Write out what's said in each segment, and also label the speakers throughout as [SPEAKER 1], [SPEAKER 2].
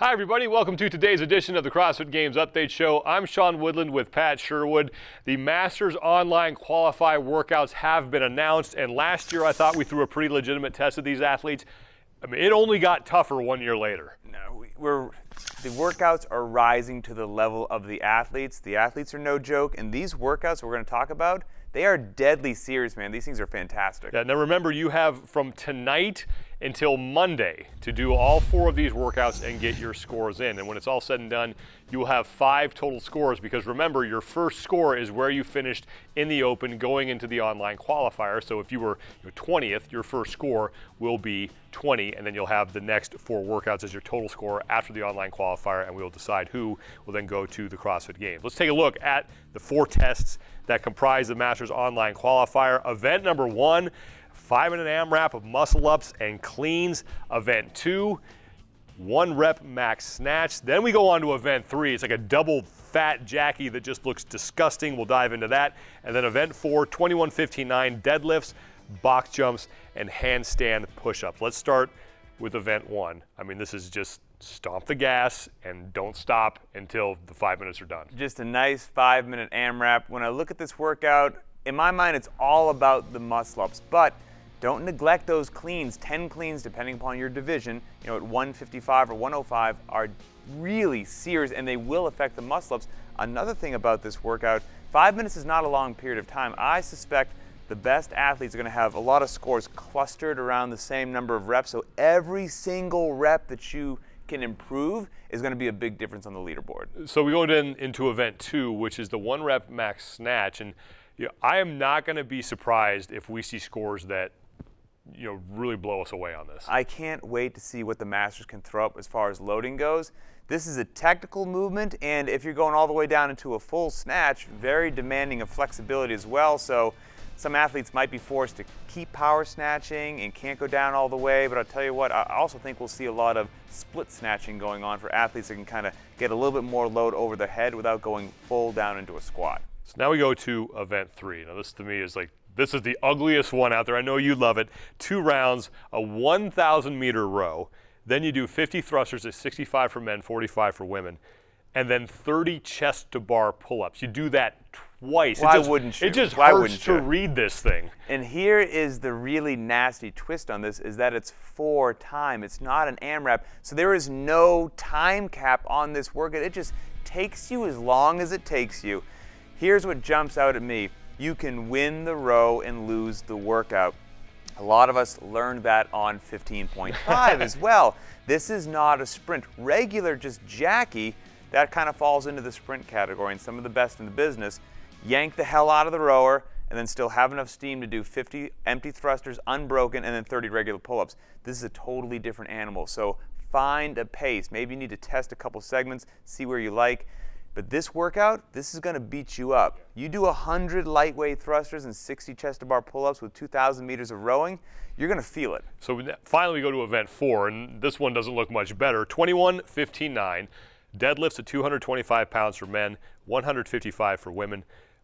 [SPEAKER 1] Hi everybody, welcome to today's edition of the CrossFit Games Update Show. I'm Sean Woodland with Pat Sherwood. The Masters Online Qualifier workouts have been announced, and last year I thought we threw a pretty legitimate test of these athletes. I mean, it only got tougher 1 year later.
[SPEAKER 2] No, the workouts are rising to the level of the athletes. The athletes are no joke, and these workouts we're going to talk about, they are deadly serious, man. These things are fantastic.
[SPEAKER 1] Yeah, now remember, you have from tonight until Monday to do all 4 of these workouts and get your scores in. And when it's all said and done, you will have 5 total scores, because remember, your first score is where you finished in the open going into the online qualifier. So if you were 20th, your first score will be 20, and then you'll have the next 4 workouts as your total score after the online qualifier, and we'll decide who will then go to the CrossFit Games. Let's take a look at the 4 tests that comprise the Masters Online Qualifier. Event number 1, 5-minute AMRAP of muscle ups and cleans. Event 2, 1 rep max snatch. Then we go on to event 3. It's like a double fat Jackie that just looks disgusting. We'll dive into that. And then event 4, 21-59 deadlifts, box jumps, and handstand push-ups. Let's start with event 1. I mean, this is just stomp the gas and don't stop until the 5 minutes are done.
[SPEAKER 2] Just a nice 5-minute AMRAP. When I look at this workout, in my mind, it's all about the muscle ups, but don't neglect those cleans. 10 cleans, depending upon your division, at 155 or 105 are really serious, and they will affect the muscle ups. Another thing about this workout, 5 minutes is not a long period of time. I suspect the best athletes are going to have a lot of scores clustered around the same number of reps, so every single rep that you can improve is going to be a big difference on the leaderboard.
[SPEAKER 1] So we go then into event 2, which is the 1 rep max snatch, and I am not going to be surprised if we see scores that really blow us away on this.
[SPEAKER 2] I can't wait to see what the Masters can throw up as far as loading goes. This is a technical movement, and if you're going all the way down into a full snatch, very demanding of flexibility as well. So some athletes might be forced to keep power snatching and can't go down all the way, but I'll tell you what, I also think we'll see a lot of split snatching going on for athletes that can kind of get a little bit more load over their head without going full down into a squat.
[SPEAKER 1] So now we go to event 3. Now this to me is this is the ugliest one out there. I know you love it. 2 rounds, a 1,000 meter row. Then you do 50 thrusters at 65 for men, 45 for women, and then 30 chest to bar pull-ups. You do that twice.
[SPEAKER 2] Why wouldn't you?
[SPEAKER 1] It just hurts to read this thing.
[SPEAKER 2] And here is the really nasty twist on this, is that it's for time. It's not an AMRAP. So there is no time cap on this workout. It just takes you as long as it takes you. Here's what jumps out at me. You can win the row and lose the workout. A lot of us learned that on 15.5 as well. This is not a sprint. Regular, just Jackie, that kind of falls into the sprint category, and some of the best in the business yank the hell out of the rower and then still have enough steam to do 50 empty thrusters unbroken and then 30 regular pull-ups. This is a totally different animal. So find a pace. Maybe you need to test a couple segments, see where you like. But this workout, this is going to beat you up. You do 100 lightweight thrusters and 60 chest to bar pull-ups with 2,000 meters of rowing, you're going to feel it.
[SPEAKER 1] So finally we go to event 4, and this one doesn't look much better. 21-59, deadlifts at 225 pounds for men, 155 for women.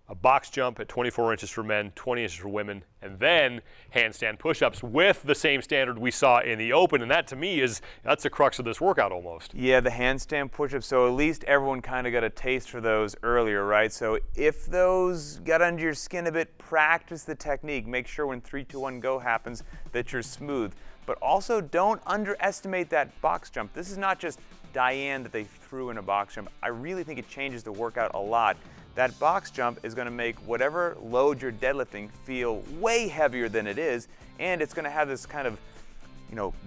[SPEAKER 1] A box jump at 24 inches for men, 20 inches for women, and then handstand push-ups with the same standard we saw in the open, and that to me that's the crux of this workout almost.
[SPEAKER 2] Yeah, the handstand push-ups, so at least everyone kind of got a taste for those earlier, right? So if those got under your skin a bit, practice the technique. Make sure when 3, 2, 1, go happens that you're smooth. But also don't underestimate that box jump. This is not just Diane that they threw in a box jump. I really think it changes the workout a lot. That box jump is going to make whatever load you're deadlifting feel way heavier than it is, and it's going to have this kind of,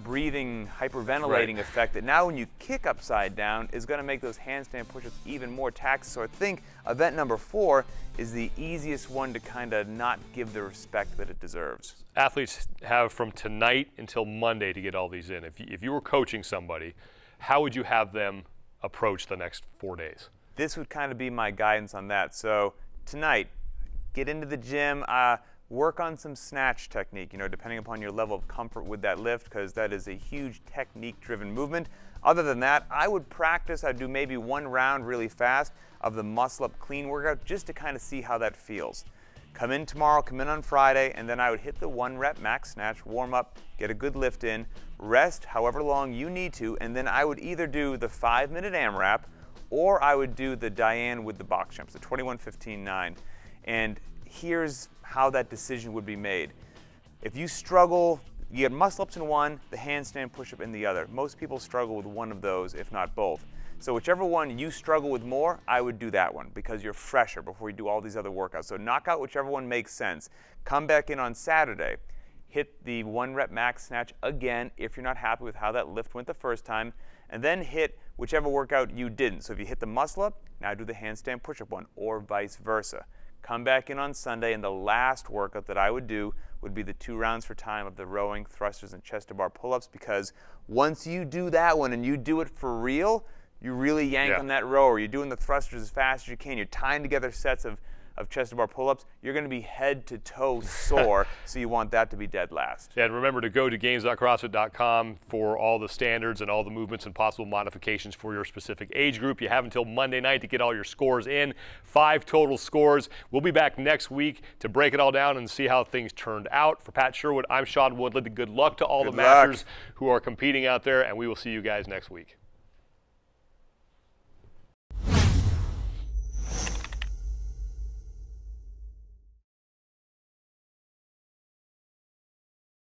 [SPEAKER 2] breathing, hyperventilating effect that now when you kick upside down is going to make those handstand push-ups even more taxing. So I think event number 4 is the easiest one to kind of not give the respect that it deserves.
[SPEAKER 1] Athletes have from tonight until Monday to get all these in. If you were coaching somebody, how would you have them approach the next 4 days?
[SPEAKER 2] This would kind of be my guidance on that. So tonight, get into the gym, work on some snatch technique, depending upon your level of comfort with that lift, because that is a huge technique-driven movement. Other than that, I would practice. I'd do maybe 1 round really fast of the muscle-up clean workout just to kind of see how that feels. come in tomorrow, come in on Friday, and then I would hit the 1 rep max snatch, warm up, get a good lift in, rest however long you need to, and then I would either do the 5-minute AMRAP or I would do the Diane with the box jumps, the 21-15-9. And here's how that decision would be made. If you struggle, you get muscle ups in one, the handstand push-up in the other. Most people struggle with one of those, if not both. So whichever one you struggle with more, I would do that one because you're fresher before you do all these other workouts. So knock out whichever one makes sense. Come back in on Saturday, hit the 1 rep max snatch again if you're not happy with how that lift went the first time, and then hit whichever workout you didn't. So if you hit the muscle up, now do the handstand push-up one, or vice versa. Come back in on Sunday, and the last workout that I would do would be the 2 rounds for time of the rowing, thrusters, and chest-to-bar pull-ups, because once you do that one and you do it for real, you really yank on that rower. You're doing the thrusters as fast as you can. You're tying together sets of chest-to-bar pull-ups. You're going to be head to toe sore, so you want that to be dead last.
[SPEAKER 1] Yeah, and remember to go to games.crossfit.com for all the standards and all the movements and possible modifications for your specific age group. You have until Monday night to get all your scores in. 5 total scores. We'll be back next week to break it all down and see how things turned out. For Pat Sherwood, I'm Sean Woodland. Good luck to all the Masters who are competing out there, and we will see you guys next week.